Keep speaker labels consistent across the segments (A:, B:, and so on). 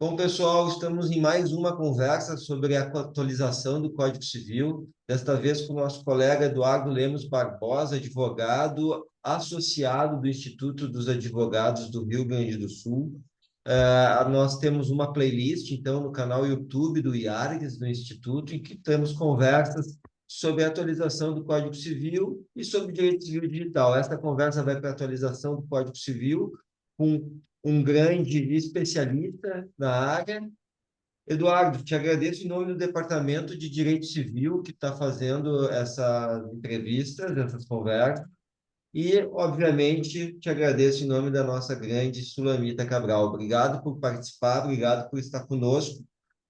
A: Bom, pessoal, estamos em mais uma conversa sobre a atualização do Código Civil, desta vez com o nosso colega Eduardo Lemos Barbosa, advogado associado do Instituto dos Advogados do Rio Grande do Sul. Nós temos uma playlist, então, no canal YouTube do IARGS, do Instituto, em que temos conversas sobre a atualização do Código Civil e sobre o direito civil digital. Esta conversa vai para a atualização do Código Civil com um grande especialista na área. Eduardo, te agradeço em nome do Departamento de Direito Civil que está fazendo essas entrevistas, essas conversas, e, obviamente, te agradeço em nome da nossa grande Sulamita Cabral. Obrigado por participar, obrigado por estar conosco.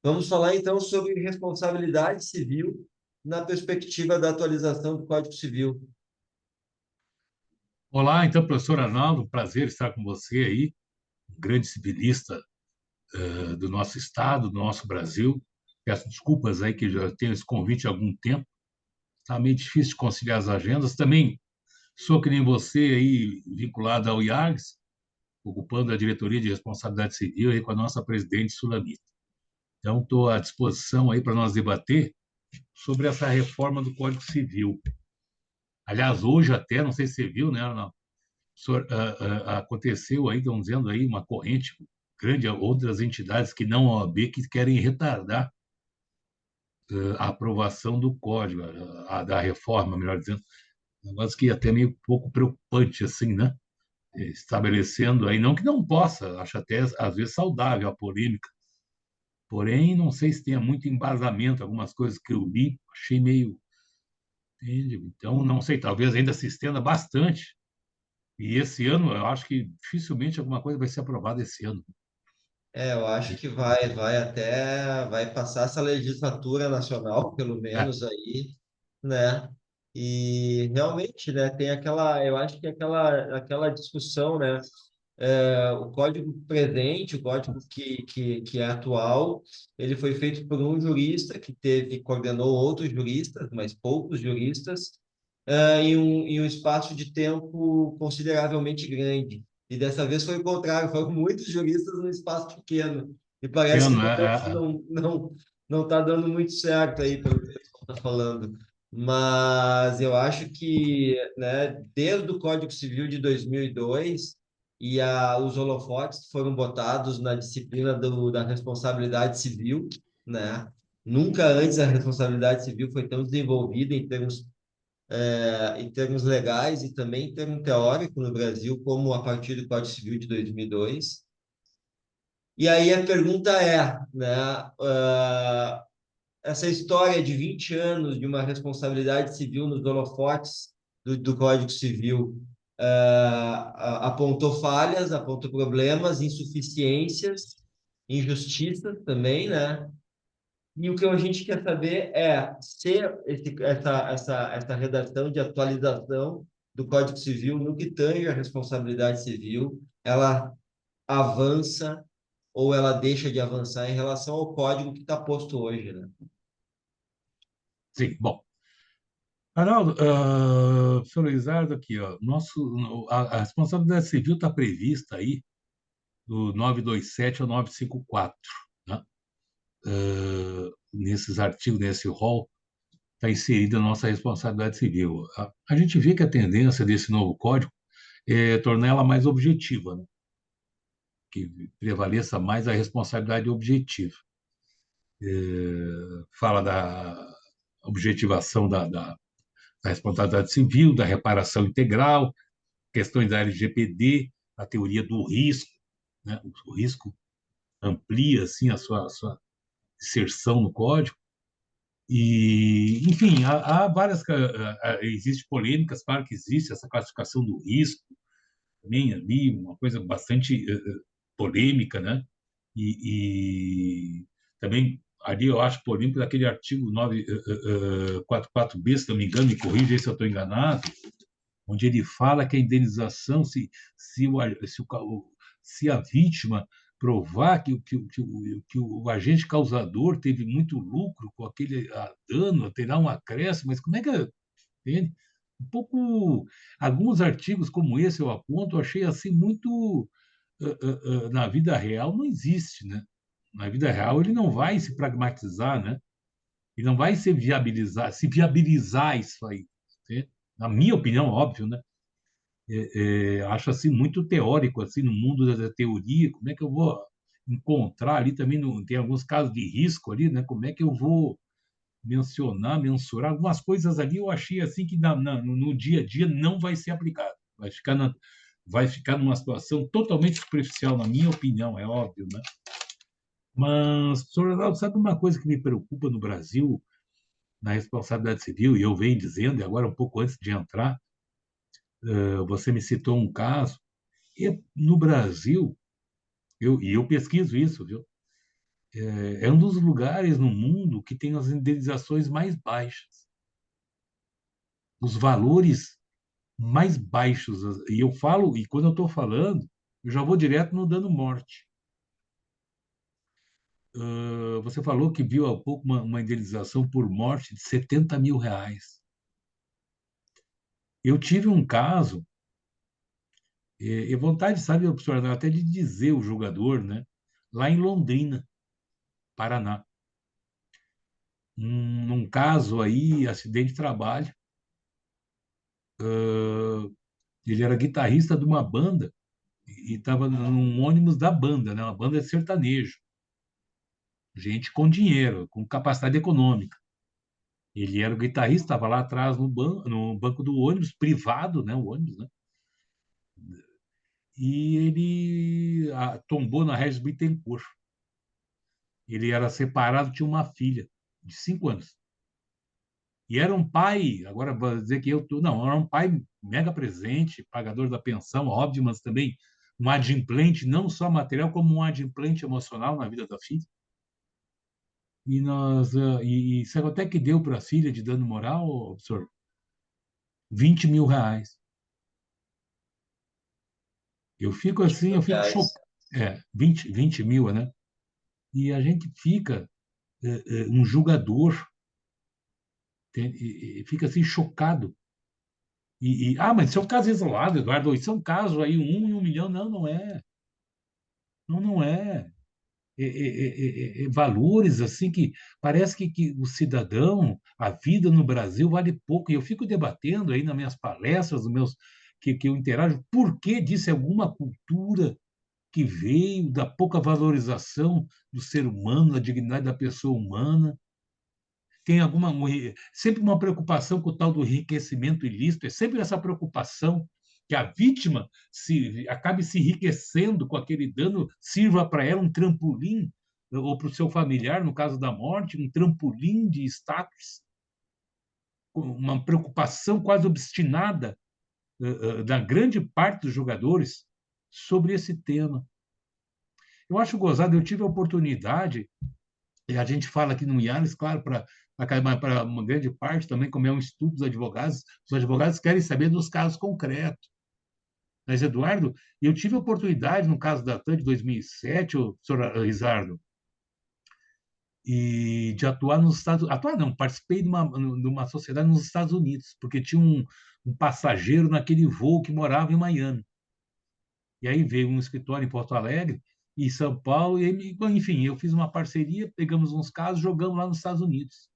A: Vamos falar, então, sobre responsabilidade civil na perspectiva da atualização do Código Civil.
B: Olá, então, professor Arnaldo, prazer estar com você aí, um grande civilista do nosso estado, do nosso Brasil. Peço desculpas aí que já tenho esse convite há algum tempo. Está meio difícil de conciliar as agendas. Também sou que nem você aí, vinculado ao IARGS, ocupando a diretoria de responsabilidade civil aí com a nossa presidente Sulamita. Então, estou à disposição aí para nós debater sobre essa reforma do Código Civil. Aliás, hoje até, não sei se você viu, né, Arnaldo? Aconteceu aí, estão dizendo aí, uma corrente grande, outras entidades que não a OAB, que querem retardar a aprovação do código, da reforma, melhor dizendo. Um negócio que é até meio pouco preocupante, assim, né? Estabelecendo aí, não que não possa, acho até às vezes saudável a polêmica, porém, não sei se tenha muito embasamento, algumas coisas que eu li, achei meio. Entende? Então, não sei, talvez ainda se estenda bastante. E esse ano, eu acho que dificilmente alguma coisa vai ser aprovada esse ano.
A: Eu acho que vai passar essa legislatura nacional, pelo
B: É,
A: menos aí, né? E realmente, né, tem eu acho que aquela discussão, né? O código presente, o código que é atual, ele foi feito por um jurista coordenou outros juristas, mas poucos juristas, em um espaço de tempo consideravelmente grande. E dessa vez foi o contrário, foram muitos juristas num espaço pequeno. E parece
B: pequeno,
A: que o negócio não está dando muito certo aí, pelo que o pessoal está falando. Mas eu acho que, né, desde o Código Civil de 2002, os holofotes foram botados na disciplina da responsabilidade civil, né? Nunca antes a responsabilidade civil foi tão desenvolvida em termos legais e também em termo teórico no Brasil, como a partir do Código Civil de 2002. E aí a pergunta é, né, essa história de 20 anos de uma responsabilidade civil nos holofotes do Código Civil apontou falhas, apontou problemas, insuficiências, injustiças também, né? E o que a gente quer saber é se essa redação de atualização do Código Civil, no que tange a responsabilidade civil, ela avança ou ela deixa de avançar em relação ao código que está posto hoje, né?
B: sim. Bom, Arnaldo, senhor Lizardo, aqui, ó, a responsabilidade civil está prevista aí do 927 ao 954, né? Nesses artigos, nesse rol, está inserida a nossa responsabilidade civil. A gente vê que a tendência desse novo código é tornar ela mais objetiva, né? Que prevaleça mais a responsabilidade objetiva. Fala da objetivação da responsabilidade civil, da reparação integral, questões da LGPD, a teoria do risco, né? O risco amplia assim a sua inserção no código. E, enfim, há várias. Existe polêmicas, claro que existe essa classificação do risco, também ali, uma coisa bastante polêmica, né? E também ali eu acho polêmico daquele artigo 944B, se não me engano, me corrija aí se eu estou enganado, onde ele fala que a indenização, se a vítima provar que o agente causador teve muito lucro com aquele dano, terá um acréscimo, mas como é que entende? Um pouco, alguns artigos como esse eu aponto, eu achei assim muito na vida real não existe, né? na vida real, ele não vai se pragmatizar, né? Ele não vai se viabilizar isso aí. Né? Na minha opinião, óbvio, né? Acho assim muito teórico assim no mundo da teoria. Como é que eu vou encontrar ali também? Tem alguns casos de risco ali, né? Como é que eu vou mensurar algumas coisas ali? Eu achei assim que no dia a dia não vai ser aplicado. Vai ficar numa situação totalmente superficial, na minha opinião, é óbvio, né? Mas, professor Geraldo, sabe uma coisa que me preocupa no Brasil, na responsabilidade civil, e eu venho dizendo, e agora um pouco antes de entrar, você me citou um caso, e no Brasil, eu pesquiso isso, viu? É um dos lugares no mundo que tem as indenizações mais baixas, os valores mais baixos. E eu falo, e quando eu estou falando, eu já vou direto no dano morte. Você falou que viu há pouco uma indenização por morte de R$ 70.000. Eu tive um caso, e vontade, sabe, professor, até de dizer o jogador, né? Lá em Londrina, Paraná. Num caso aí, acidente de trabalho, ele era guitarrista de uma banda e estava num ônibus da banda, né? Uma banda de sertanejo. Gente com dinheiro, com capacidade econômica. Ele era o guitarrista, estava lá atrás no banco do ônibus, privado, né? O ônibus, né? E ele tombou na Regis Bittencourt. Ele era separado, tinha uma filha de 5 anos. E era um pai, agora vou dizer que eu tô, não, era um pai mega presente, pagador da pensão, óbvio, mas também um adimplente, não só material, como um adimplente emocional na vida da filha. E sabe até que deu para a filha de dano moral, professor? R$ 20.000. Eu fico assim, eu fico
A: Reais.
B: chocado. 20 mil, né? E a gente fica, um julgador, fica assim chocado. Mas isso é um caso isolado, Eduardo. Isso é um caso aí, 1 em 1 milhão. Não, não é. Não, não é. Valores assim que parece que o cidadão, a vida no Brasil vale pouco. E eu fico debatendo aí nas minhas palestras, que eu interajo, por que disso é alguma cultura que veio da pouca valorização do ser humano, da dignidade da pessoa humana. Tem sempre uma preocupação com o tal do enriquecimento ilícito, é sempre essa preocupação que a vítima acabe se enriquecendo com aquele dano, sirva para ela um trampolim, ou para o seu familiar, no caso da morte, um trampolim de status, uma preocupação quase obstinada da grande parte dos jogadores sobre esse tema. Eu acho gozado, eu tive a oportunidade, e a gente fala aqui no IANES, claro, para uma grande parte também, como é um estudo dos advogados, os advogados querem saber dos casos concretos. Mas, Eduardo, eu tive a oportunidade, no caso da TAN de 2007, o senhor Risardo, e de atuar nos Estados Unidos. Atuar não, participei de uma sociedade nos Estados Unidos, porque tinha um passageiro naquele voo que morava em Miami. E aí veio um escritório em Porto Alegre, em São Paulo, enfim, eu fiz uma parceria, pegamos uns casos, jogamos lá nos Estados Unidos.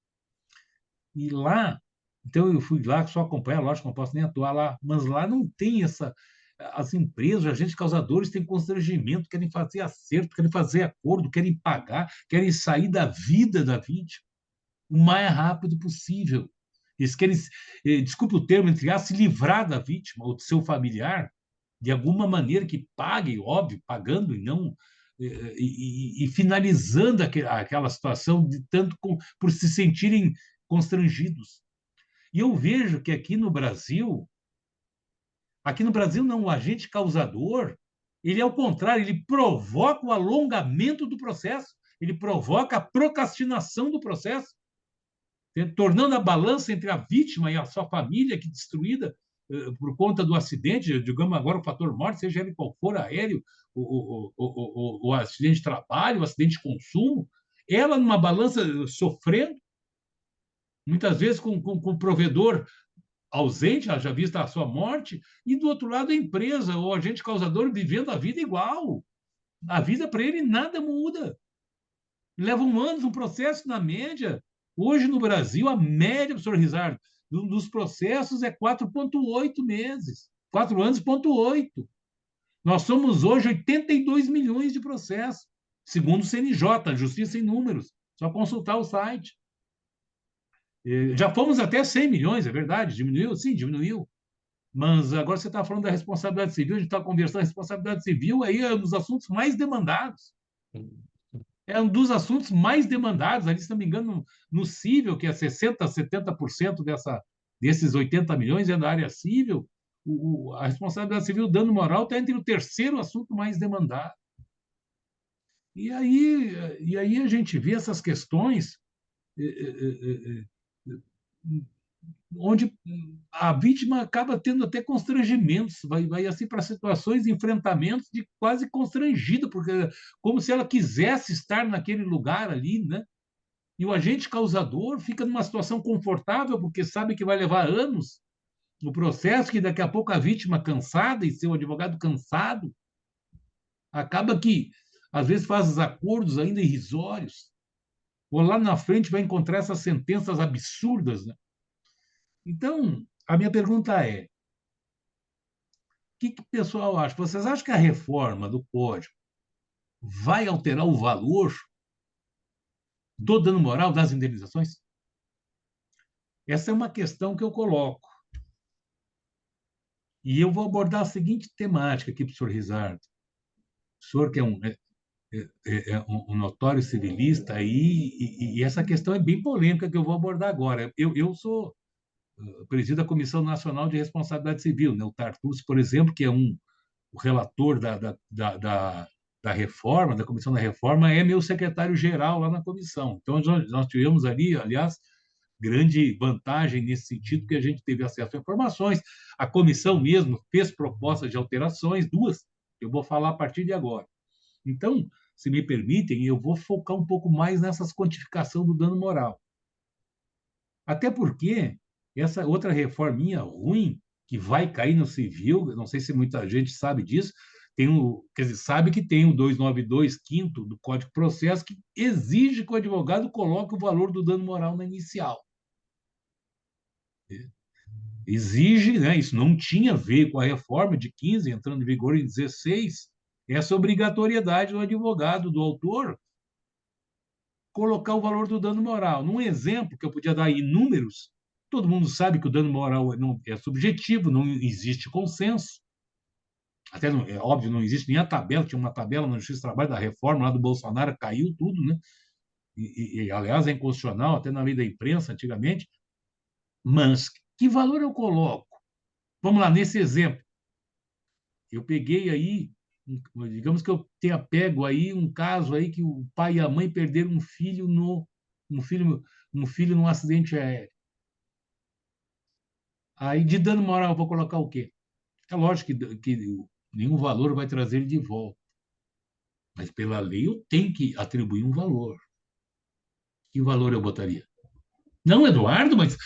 B: E lá, então eu fui lá só acompanhar, lógico, não posso nem atuar lá, mas lá não tem essa. As empresas, os agentes causadores têm constrangimento, querem fazer acerto, querem fazer acordo, querem pagar, querem sair da vida da vítima o mais rápido possível. Eles querem, desculpe o termo, entre aspas, se livrar da vítima ou do seu familiar, de alguma maneira que pague, óbvio, pagando e não. E finalizando aquela situação de tanto por se sentirem constrangidos. E eu vejo que aqui no Brasil não, o agente causador, ele é o contrário, ele provoca o alongamento do processo, ele provoca a procrastinação do processo, tornando a balança entre a vítima e a sua família, que destruída por conta do acidente, digamos agora o fator morte, seja ele qual for, aéreo, o acidente de trabalho, o acidente de consumo, ela numa balança sofrendo, muitas vezes com o provedor ausente, já vista a sua morte, e do outro lado a empresa, o agente causador vivendo a vida igual. A vida para ele nada muda. Levam anos um processo, na média. Hoje, no Brasil, a média, professor Rizardo, dos processos é 4,8 meses. 4 anos, ponto 8. Nós somos hoje 82 milhões de processos, segundo o CNJ, Justiça em Números. Só consultar o site. Já fomos até 100 milhões, é verdade. Diminuiu? Sim, diminuiu. Mas agora você está falando da responsabilidade civil, a gente está conversando da responsabilidade civil, aí é um dos assuntos mais demandados. É um dos assuntos mais demandados, ali, se não me engano, no cível, que é 60%, 70% desses 80 milhões é da área cível, a responsabilidade civil, dano moral, está entre o terceiro assunto mais demandado. E aí a gente vê essas questões onde a vítima acaba tendo até constrangimentos, vai assim para situações, enfrentamentos de quase constrangido, porque como se ela quisesse estar naquele lugar ali, né? E o agente causador fica numa situação confortável, porque sabe que vai levar anos no processo, que daqui a pouco a vítima cansada e seu advogado cansado, acaba que, às vezes, faz os acordos ainda irrisórios, ou lá na frente vai encontrar essas sentenças absurdas, né? Então, a minha pergunta é: o que o pessoal acha? Vocês acham que a reforma do Código vai alterar o valor do dano moral das indenizações? Essa é uma questão que eu coloco. E eu vou abordar a seguinte temática aqui, professor Rizardo. O senhor que é um notório civilista aí, e essa questão é bem polêmica que eu vou abordar agora. Eu sou presido da Comissão Nacional de Responsabilidade Civil, né? O Tartucci, por exemplo, que é o relator da reforma, da Comissão da Reforma, é meu secretário-geral lá na comissão. Então, nós tivemos ali, aliás, grande vantagem nesse sentido, que a gente teve acesso a informações. A comissão mesmo fez propostas de alterações, duas, que eu vou falar a partir de agora. Então, se me permitem, eu vou focar um pouco mais nessas quantificação do dano moral. Até porque essa outra reforminha ruim, que vai cair no civil, não sei se muita gente sabe disso, quer dizer, sabe que tem o 292, quinto do Código de Processo, que exige que o advogado coloque o valor do dano moral na inicial. Exige, né, isso não tinha a ver com a reforma de 15, entrando em vigor em 16, essa obrigatoriedade do advogado, do autor, colocar o valor do dano moral. Num exemplo que eu podia dar em números, todo mundo sabe que o dano moral não é subjetivo, não existe consenso. Até, é óbvio, não existe nem a tabela, tinha uma tabela na Justiça do Trabalho da reforma lá do Bolsonaro, caiu tudo, né? Aliás, é inconstitucional, até na lei da imprensa, antigamente. Mas que valor eu coloco? Vamos lá, nesse exemplo. Eu peguei aí, digamos que eu tenha pego aí um caso aí que o pai e a mãe perderam um filho, um filho num acidente aéreo. Aí, de dano moral, eu vou colocar o quê? É lógico que nenhum valor vai trazer ele de volta. Mas, pela lei, eu tenho que atribuir um valor. Que valor eu botaria? Não, Eduardo, mas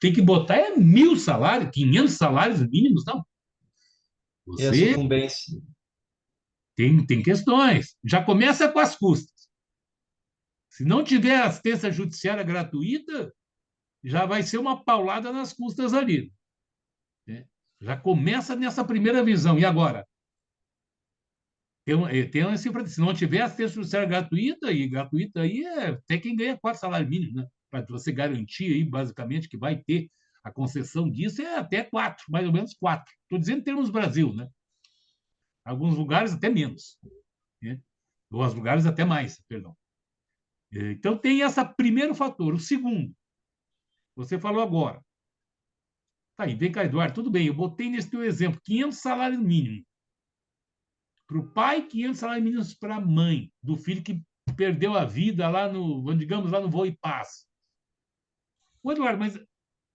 B: tem que botar 1.000 salários, 500 salários mínimos, não.
A: E a
B: Você
A: sucumbência?
B: tem questões. Já começa com as custas. Se não tiver assistência judiciária gratuita, já vai ser uma paulada nas custas ali, né? Já começa nessa primeira visão. E agora? Tem uma cifra, se não tiver assistência judiciária gratuita, e gratuita aí é até quem ganha 4 salários mínimos, né? Para você garantir aí, basicamente, que vai ter a concessão disso, é até 4, mais ou menos 4. Estou dizendo em termos Brasil, né? Alguns lugares até menos, né? Ou alguns lugares até mais, perdão. Então, tem esse primeiro fator. O segundo, você falou agora. Tá aí, vem cá, Eduardo, tudo bem, eu botei nesse teu exemplo 500 salários mínimos. Para o pai, 500 salários mínimos para a mãe do filho que perdeu a vida lá no, digamos, lá no Voo e Paz. Ô, Eduardo, mas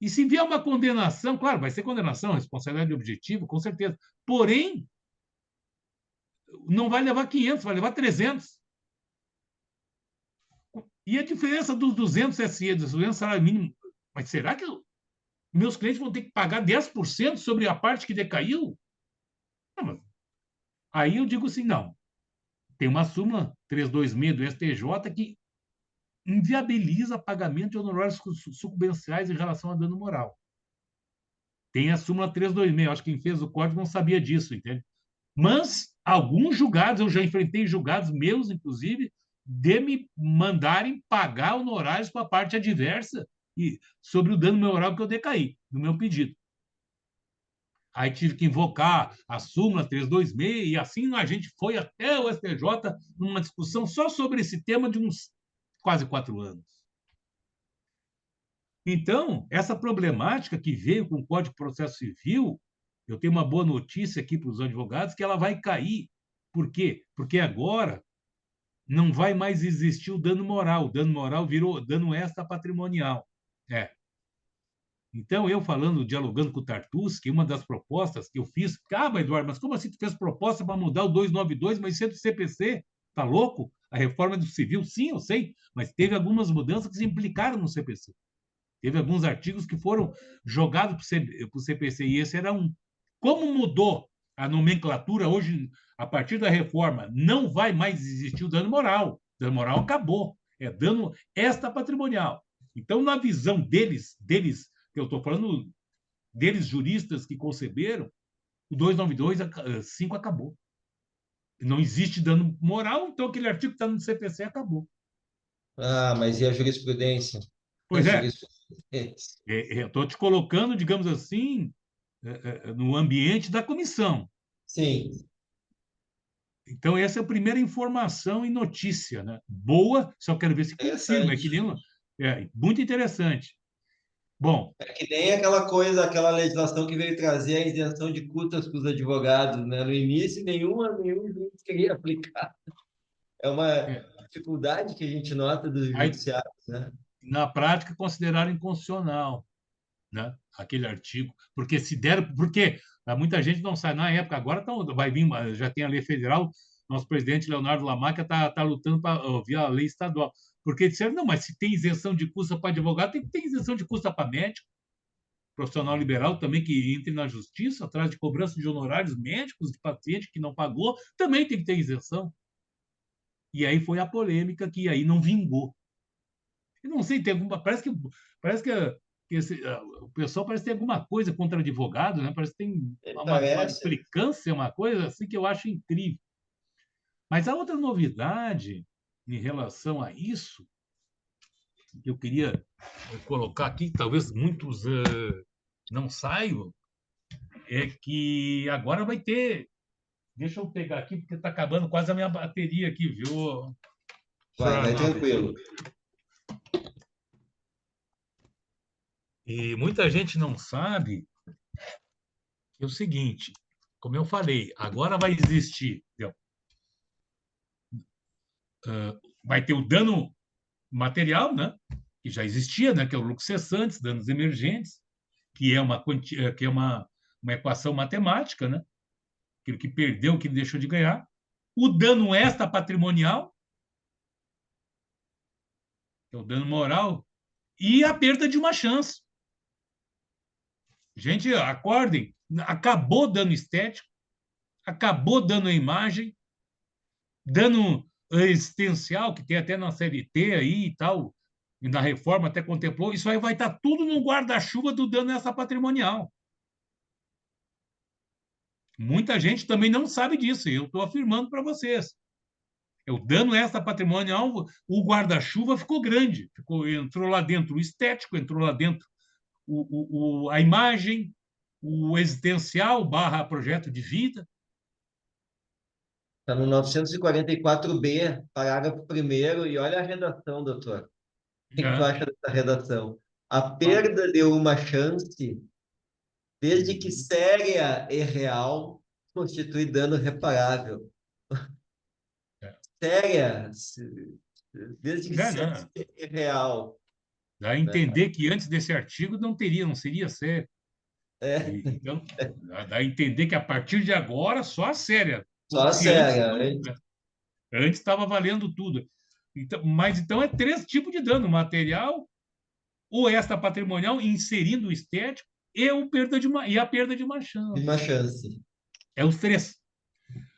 B: e se vier uma condenação? Claro, vai ser condenação, responsabilidade objetiva, com certeza. Porém, não vai levar 500, vai levar 300. E a diferença dos 200 SE, dos 200 salários mínimos, mas será que meus clientes vão ter que pagar 10% sobre a parte que decaiu? Não, aí eu digo assim, não. Tem uma súmula 326 do STJ que inviabiliza pagamento de honorários sucumbenciais em relação a dano moral. Tem a súmula 326, acho que quem fez o código não sabia disso, entende? Mas alguns julgados, eu já enfrentei julgados meus, inclusive, de me mandarem pagar honorários para a parte adversa e sobre o dano moral que eu decaí, no meu pedido. Aí tive que invocar a súmula 326, e assim a gente foi até o STJ numa discussão só sobre esse tema de uns quase 4 anos. Então, essa problemática que veio com o Código de Processo Civil, eu tenho uma boa notícia aqui para os advogados, que ela vai cair. Por quê? Porque agora não vai mais existir o dano moral. O dano moral virou dano extrapatrimonial. É. Então, eu falando, dialogando com o Tartuski, uma das propostas que eu fiz, mas Eduardo, mas como assim tu fez proposta para mudar o 292, mas sendo do CPC? Tá louco? A reforma do civil, sim, eu sei, mas teve algumas mudanças que se implicaram no CPC. Teve alguns artigos que foram jogados para o CPC, e esse era um. Como mudou a nomenclatura hoje, a partir da reforma, não vai mais existir o dano moral. O dano moral acabou. É dano extrapatrimonial. Então, na visão deles, que eu estou falando, deles juristas que conceberam, o 292.5 acabou. Não existe dano moral, então aquele artigo que está no CPC acabou.
A: Ah, mas e a jurisprudência? A
B: Pois é,
A: jurisprudência.
B: eu estou te colocando, digamos assim, no ambiente da comissão.
A: Sim,
B: Então, essa é a primeira informação e notícia, né? Boa, só quero ver se confirma. É que
A: interessante.
B: nem muito interessante. Bom,
A: É que nem aquela coisa, aquela legislação que veio trazer a isenção de custas para os advogados, né? No início, nenhum juiz queria aplicar. É uma
B: é,
A: dificuldade que a gente nota dos
B: aí,
A: judiciários, né?
B: na prática, consideraram inconstitucional, né? Aquele artigo, porque se deram, porque muita gente não sai na época, agora vai vir, já tem a lei federal, nosso presidente Leonardo Lamarca está lutando para ouvir a lei estadual, porque disseram, não, mas se tem isenção de custa para advogado, tem que ter isenção de custa para médico, profissional liberal também que entre na justiça, atrás de cobrança de honorários médicos de paciente que não pagou, também tem que ter isenção. E aí foi a polêmica que aí não vingou. Eu não sei, tem alguma. Parece que o pessoal parece que tem alguma coisa contra advogado, né? Parece que tem uma
A: Parece.
B: implicância, uma coisa assim que eu acho incrível. Mas a outra novidade em relação a isso, que eu queria colocar aqui, talvez muitos não saibam, é que agora vai ter. Deixa eu pegar aqui, porque está acabando quase a minha bateria aqui, viu, senhor
A: Vai
B: Arnaldo?
A: tranquilo.
B: E muita gente não sabe que é o seguinte, como eu falei, agora vai existir, entendeu? Vai ter o dano material, né? Que já existia, né? Que é o lucro cessante, danos emergentes, que é uma equação matemática, né? Aquilo que perdeu, que deixou de ganhar. O dano extra-patrimonial, que é o dano moral, e a perda de uma chance. Gente, acordem, acabou dano estético, acabou dano à imagem, dano existencial, que tem até na CLT aí e tal, e na reforma até contemplou, isso aí vai estar tudo no guarda-chuva do dano extra patrimonial. Muita gente também não sabe disso, e eu estou afirmando para vocês. O dano extra patrimonial, o guarda-chuva ficou grande, entrou lá dentro o estético, entrou lá dentro a imagem, o existencial barra projeto de vida.
A: Está no 944B, parágrafo primeiro, e olha a redação, doutor. O que tu
B: Né?
A: acha dessa redação? A perda de uma chance, desde que séria e real, constitui dano reparável. Séria, desde que
B: Né,
A: séria
B: né?
A: e real,
B: Dá a
A: né?
B: entender que antes desse artigo não seria sério.
A: É,
B: Então, dá a entender que a partir de agora só a séria.
A: só
B: Se antes
A: séria,
B: não,
A: né?
B: né? Antes estava valendo tudo. Então, mas então é 3 tipos de dano: material, o extra patrimonial, inserindo o estético, e a perda de uma
A: De
B: chance.
A: uma chance.
B: É os 3.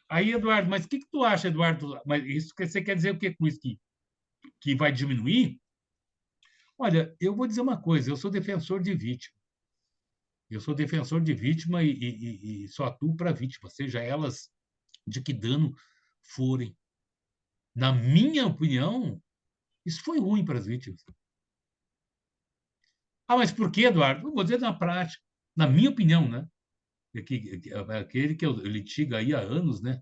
B: Aí, Eduardo, mas o que tu acha, Eduardo? Mas isso que você quer dizer o que com isso? Que vai diminuir? Olha, eu vou dizer uma coisa, eu sou defensor de vítima. Eu sou defensor de vítima e só atuo para vítima, seja elas de que dano forem. Na minha opinião, isso foi ruim para as vítimas. Ah, mas por quê, Eduardo? Eu vou dizer na prática. Na minha opinião, né? Aquele que eu litigo aí há anos, né?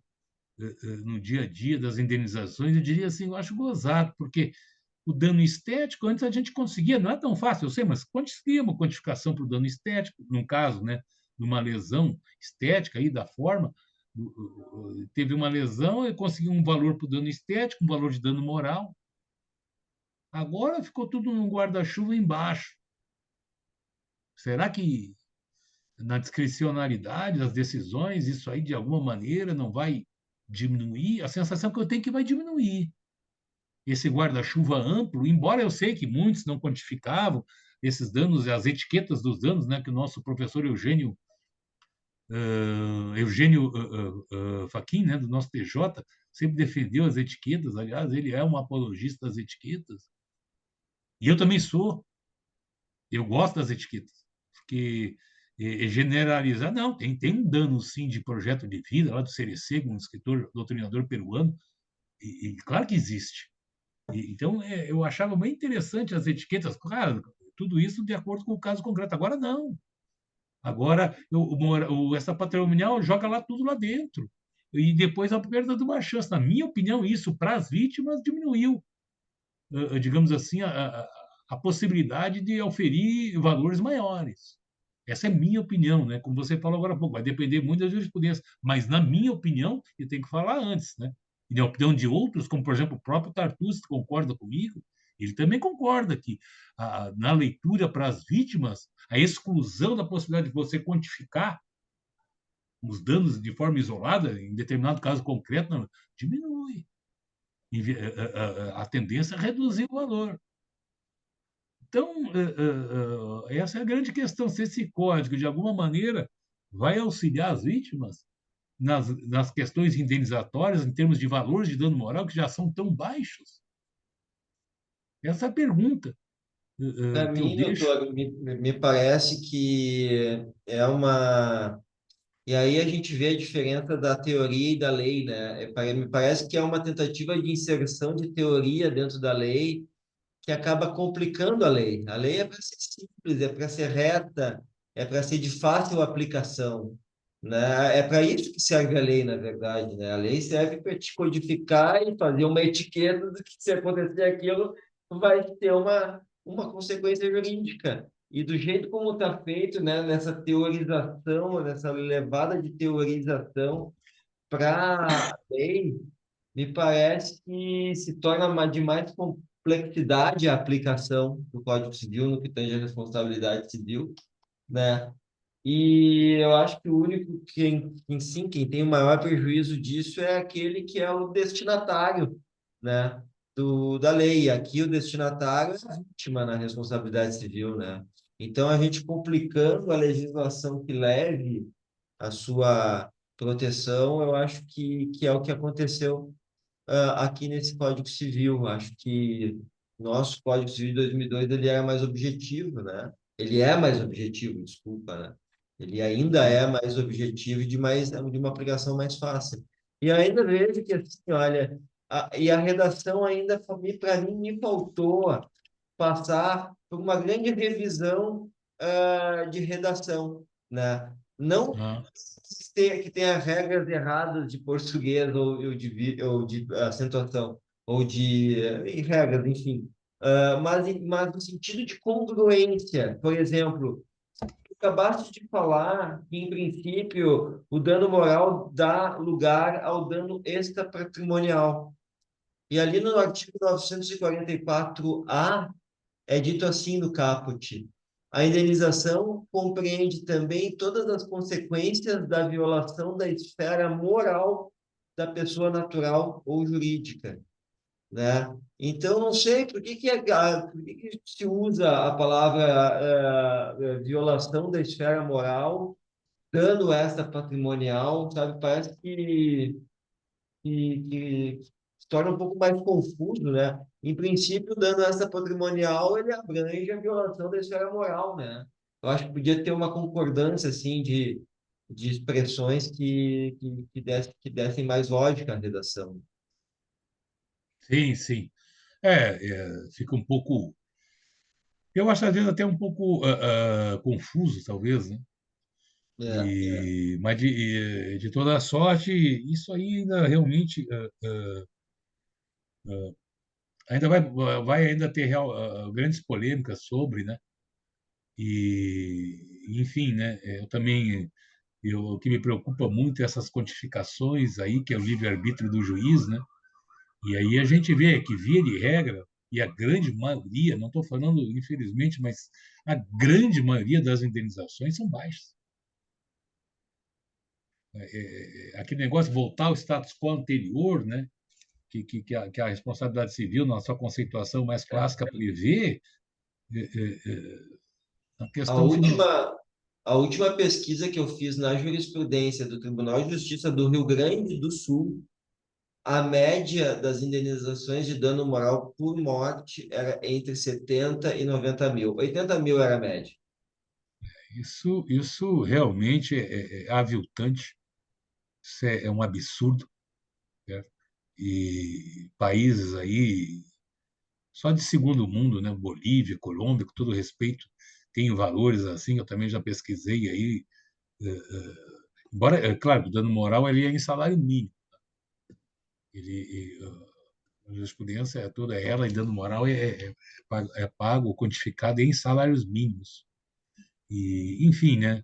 B: No dia a dia das indenizações, eu diria assim, eu acho gozado, porque o dano estético, antes a gente conseguia, não é tão fácil, eu sei, mas conseguia uma quantificação para o dano estético, num caso, né, de uma lesão estética aí da forma, teve uma lesão e conseguiu um valor para o dano estético, um valor de dano moral. Agora ficou tudo num guarda-chuva embaixo. Será que na discricionalidade das decisões, isso aí de alguma maneira não vai diminuir? A sensação que eu tenho é que vai diminuir esse guarda-chuva amplo, embora eu sei que muitos não quantificavam esses danos, as etiquetas dos danos, né, que o nosso professor Eugênio Fachin, né, do nosso TJ, sempre defendeu as etiquetas. Aliás, ele é um apologista das etiquetas. E eu também sou. Eu gosto das etiquetas, porque generalizar, não, tem um dano, sim, de projeto de vida, lá do CRC, um escritor, doutrinador peruano, e claro que existe. Então, eu achava bem interessante as etiquetas, claro, tudo isso de acordo com o caso concreto. Agora, não. Agora, essa patrimonial joga lá tudo lá dentro. E depois a perda de uma chance. Na minha opinião, isso para as vítimas diminuiu, digamos assim, a possibilidade de oferir valores maiores. Essa é minha opinião, né? Como você falou agora há pouco, vai depender muito da jurisprudência. Mas, na minha opinião, eu tenho que falar antes, né? E na opinião de outros, como, por exemplo, o próprio Tartucci concorda comigo, ele também concorda que, na leitura para as vítimas, a exclusão da possibilidade de você quantificar os danos de forma isolada, em determinado caso concreto, não, diminui. A tendência é reduzir o valor. Então, essa é a grande questão, se esse código, de alguma maneira, vai auxiliar as vítimas nas questões indenizatórias, em termos de valores de dano moral, que já são tão baixos. Essa é a pergunta
A: Para
B: que eu
A: mim,
B: deixo.
A: doutor, me parece que é uma. E aí a gente vê a diferença da teoria e da lei, né? Me parece que é uma tentativa de inserção de teoria dentro da lei que acaba complicando a lei. A lei é para ser simples, é para ser reta, é para ser de fácil aplicação, né? É para isso que serve a lei, na verdade, né? A lei serve para te codificar e fazer uma etiqueta do que se acontecer aquilo vai ter uma consequência jurídica. E do jeito como está feito, né, nessa teorização, nessa levada de teorização para a lei, me parece que se torna de mais complexidade a aplicação do Código Civil no que tange a responsabilidade civil, né? E eu acho que o único quem tem o maior prejuízo disso é aquele que é o destinatário, né, da lei. Aqui o destinatário é a vítima na responsabilidade civil, né? Então a gente complicando a legislação que leve a sua proteção, eu acho que é o que aconteceu aqui nesse Código Civil. Acho que nosso Código Civil de 2002 ele era mais objetivo, né? Ele é mais objetivo, desculpa, né? Ele ainda é mais objetivo e de uma aplicação mais fácil. E ainda vejo que, assim, olha, e a redação ainda, para mim, me faltou passar por uma grande revisão de redação, né? Não
B: Ah,
A: que tenha regras erradas de português ou de acentuação, ou de regras, enfim. Mas no sentido de congruência. Por exemplo, tu acabaste de falar que, em princípio, o dano moral dá lugar ao dano extrapatrimonial. E ali no artigo 944-A, é dito assim no caput: a indenização compreende também todas as consequências da violação da esfera moral da pessoa natural ou jurídica, né? Então, não sei por que se usa a palavra violação da esfera moral, dano extra patrimonial, sabe? Parece que torna um pouco mais confuso, né? Em princípio, o dano extra patrimonial, ele abrange a violação da esfera moral, né? Eu acho que podia ter uma concordância, assim, de expressões que dessem mais lógica à redação.
B: Sim, sim. Fica um pouco. Eu acho às vezes até um pouco confuso, talvez, né? Mas de toda sorte, isso aí ainda realmente ainda vai ainda ter grandes polêmicas sobre, né? Enfim, né? Eu também o que me preocupa muito é essas quantificações aí, que é o livre-arbítrio do juiz, né? E aí a gente vê que, via de regra, e a grande maioria, não estou falando, infelizmente, mas a grande maioria das indenizações são baixas. Aquele negócio de voltar ao status quo anterior, né? Que a responsabilidade civil, na sua conceituação mais clássica, prevê, a
A: A
B: questão financeira.
A: última, a última pesquisa que eu fiz na jurisprudência do Tribunal de Justiça do Rio Grande do Sul, a média das indenizações de dano moral por morte era entre 70 e 90 mil. 80 mil era a média.
B: Isso realmente é aviltante, isso é um absurdo, certo? E países aí, só de segundo mundo, né? Bolívia, Colômbia, com todo respeito, tem valores assim, eu também já pesquisei aí, embora, é claro, o dano moral ele é em salário mínimo, ele, a jurisprudência é toda ela, e dano moral é pago, quantificado em salários mínimos. Enfim, né?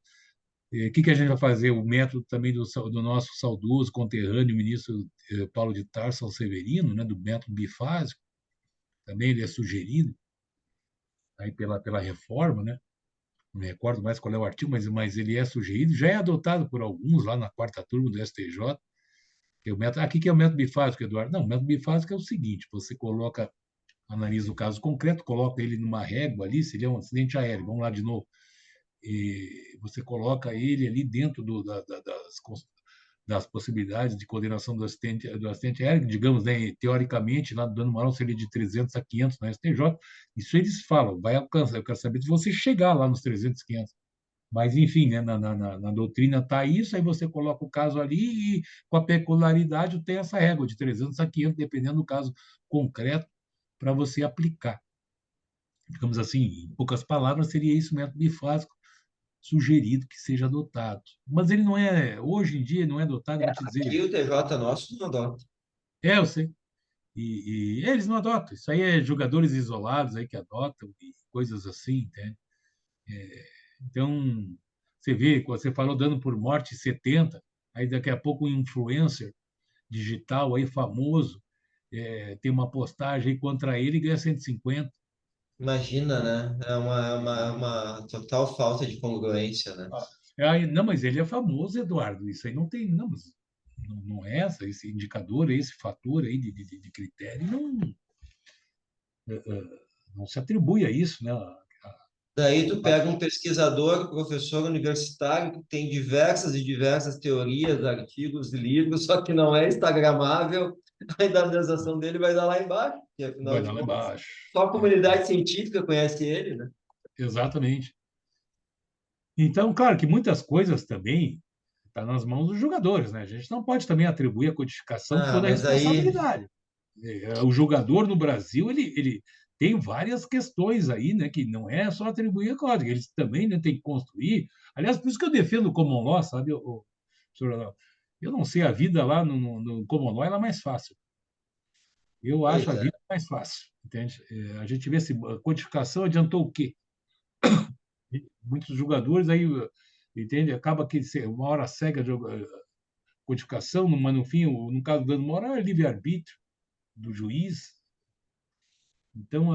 B: O que a gente vai fazer? O método também do nosso saudoso conterrâneo, ministro Paulo de Tarso Severino, né, do método bifásico, também ele é sugerido aí pela reforma, né? Não me recordo mais qual é o artigo, mas ele é sugerido, já é adotado por alguns lá na quarta turma do STJ, que é o método. Aqui que é o método bifásico, Eduardo? Não, o método bifásico é o seguinte: você analisa o caso concreto, coloca ele numa régua ali, seria um acidente aéreo, vamos lá de novo. E você coloca ele ali dentro das possibilidades de condenação do acidente aéreo, digamos, né, teoricamente, lá do dano moral seria de 300 a 500 na STJ, isso eles falam, vai alcançar, eu quero saber se você chegar lá nos 300, 500. Mas, enfim, né, na doutrina está isso, aí você coloca o caso ali e, com a peculiaridade, tem essa régua de 300 a 500, dependendo do caso concreto, para você aplicar. Digamos assim, em poucas palavras, seria isso o método bifásico sugerido que seja adotado. Mas ele não é, hoje em dia, não é adotado, eu vou te
A: Aqui
B: dizer.
A: o TJ nosso não adota.
B: Eu sei. E eles não adotam. Isso aí é jogadores isolados aí que adotam e coisas assim, entende? Então, você vê, quando você falou dano por morte 70, aí daqui a pouco um influencer digital aí famoso tem uma postagem aí contra ele e ganha 150.
A: Imagina, né? É uma total falta de congruência, né?
B: Aí, não, mas ele é famoso, Eduardo. Isso aí não tem, não, mas não é esse indicador, esse fator aí de critério, não se atribui a isso, né?
A: Daí tu pega um pesquisador, professor universitário, que tem diversas e diversas teorias, artigos e livros, só que não é instagramável, a indenização dele vai dar lá embaixo, porque afinal
B: Vai
A: de
B: lá
A: contas,
B: embaixo.
A: só a comunidade científica conhece ele, né?
B: Exatamente. Então, claro que muitas coisas também estão nas mãos dos jogadores, né? A gente não pode também atribuir à codificação
A: Ah,
B: toda a
A: mas aí,
B: responsabilidade. O jogador no Brasil, ele tem várias questões aí, né? Que não é só atribuir a código, eles também, né, têm que construir. Aliás, por isso que eu defendo o Common Law, sabe, senhor Adalto? Eu não sei, a vida lá no Common Law ela é mais fácil. Eu acho
A: pois
B: a
A: é.
B: vida mais fácil, entende? A gente vê se a codificação adiantou o quê? Muitos jogadores aí, entende? Acaba que uma hora cega de codificação, mas no fim, no caso do dano moral, é livre-arbítrio do juiz. Então,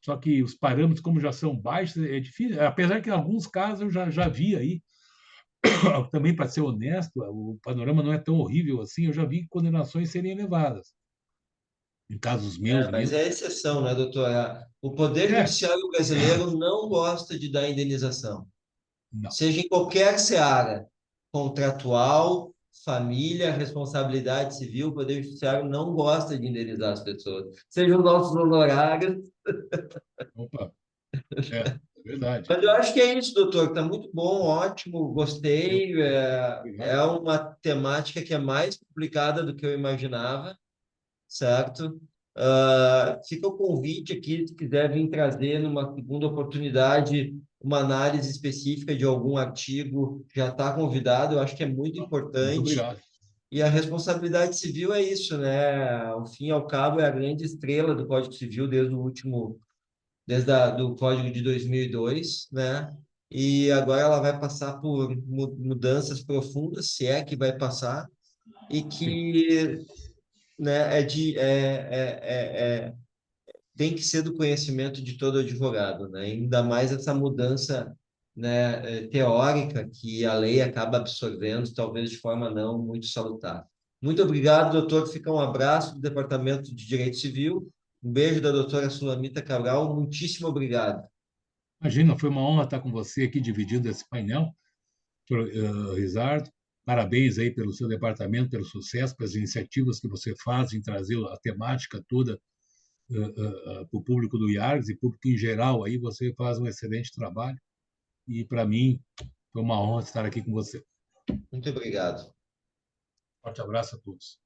B: só que os parâmetros, como já são baixos, é difícil. Apesar que em alguns casos eu já vi aí, também para ser honesto, o panorama não é tão horrível assim, eu já vi condenações serem elevadas. Em casos meus
A: É, mas
B: mesmo.
A: é exceção, né, doutora? O Poder
B: É,
A: Judiciário brasileiro não gosta de dar indenização.
B: não.
A: Seja em qualquer seara, contratual, família, responsabilidade civil, o Poder Judiciário não gosta de indenizar as pessoas. Sejam os nossos honorários.
B: Opa, é verdade.
A: Mas eu acho que é isso, doutor. Está muito bom, ótimo,
B: Eu,
A: gostei. É
B: obrigado.
A: uma temática que é mais complicada do que eu imaginava, certo? Fica o convite aqui, se quiser vir trazer numa segunda oportunidade uma análise específica de algum artigo, já está convidado. Eu acho que é muito
B: Muito
A: importante.
B: obrigado.
A: E a responsabilidade civil é isso, né? Ao fim e ao cabo, é a grande estrela do Código Civil do Código de 2002, né? E agora ela vai passar por mudanças profundas, se é que vai passar, e
B: Sim,
A: que, né, tem que ser do conhecimento de todo advogado, né? Ainda mais essa mudança, né, teórica que a lei acaba absorvendo, talvez de forma não muito salutar. Muito obrigado, doutor. Fica um abraço do Departamento de Direito Civil. Um beijo da doutora Sulamita Cabral. Muitíssimo obrigado.
B: imagina, foi uma honra estar com você aqui dividindo esse painel, Rizardo. Parabéns aí pelo seu departamento, pelo sucesso, pelas iniciativas que você faz em trazer a temática toda para o público do IARGS e público em geral. Aí você faz um excelente trabalho e, para mim, foi uma honra estar aqui com você.
A: Muito obrigado.
B: Forte abraço a todos.